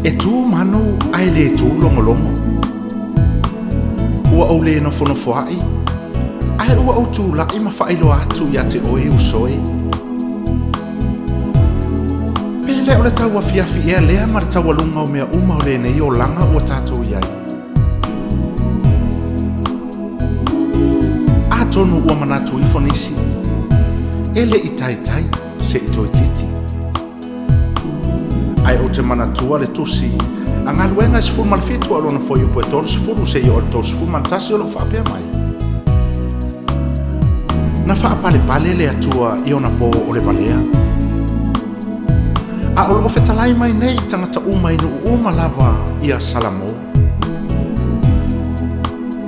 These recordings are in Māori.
E tu manu ai le tu longolongo. Ua au le nofo ai. Ai ua au tu lai ma whailo atu ia te oe usoe. Pele o le taua fiafi ea lea ma le taua lunga o mea uma o le nei o langa ua tātou iai. A tonu ua manatu I fonisi. Ele I tai se I toi titi. Ai o te manatua le tusi a ngā luenga si fulu malfitu a lona foi upo e tolu si fulu se I o le tolu si fulu mantasi o lo whaapea mai. Na whaapale pale le atua I ona po o le valea. A o lo fetalai mai nei tangata uma inu uma lava I a salamo.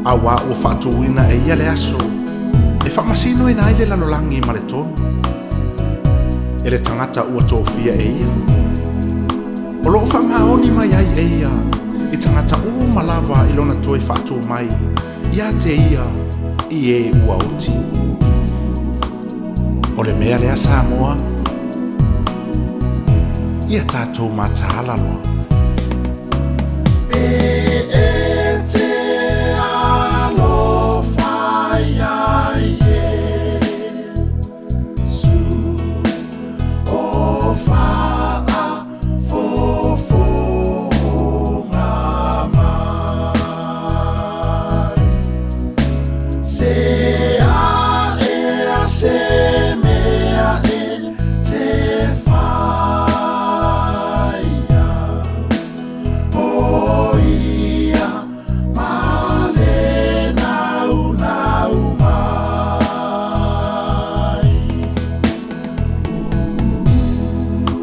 A wa ua whaatuina e ia le aso e whaamasino ina aile lalolangi ma le tonu. E le tangata ua tōwhia e ia. O loo whamaoni mai ai e ia I tangata uma lava I lona toe whātou mai ia te ia I e ua oti. O le mea lea Samoa ia tātou mātahala loa.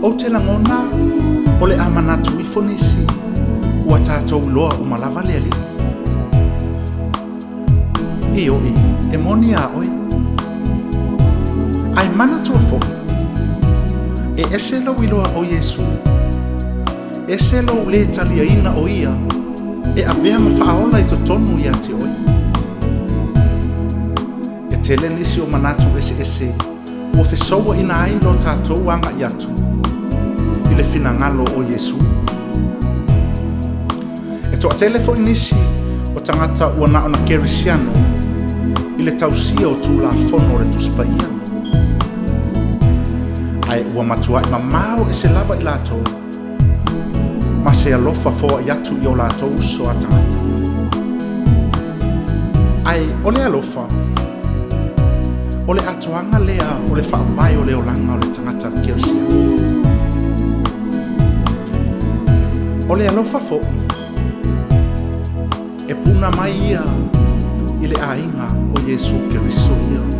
O te langona o le amanatu I fonisi ua tātou loa umalava le ali. E oi, e moni a oi. Ai mana tua foki. E ese lau iloa o Yesu. Ese lau le talia ina o ia. E avea ma whaaola I to tonu ia te oi. E tele nisi o manatu ese. Ua fesoa ina ai lo tātou anga I atu. I le fina ngalo o Yesu. E toa telefo inisi o tangata ua na ona kerisiano I le tausia o tu la fono le tuspaia. Ai ua matua I mamao e se lava I lato. Ma se alofa foa I atu I o lato uso a tangata. Ai o le alofa o le atoanga lea o le whaamai o le olanga o le tangata kerisiano. O le alofa fo'i e puna mai ia I le ainga o Yesu Keriso ia.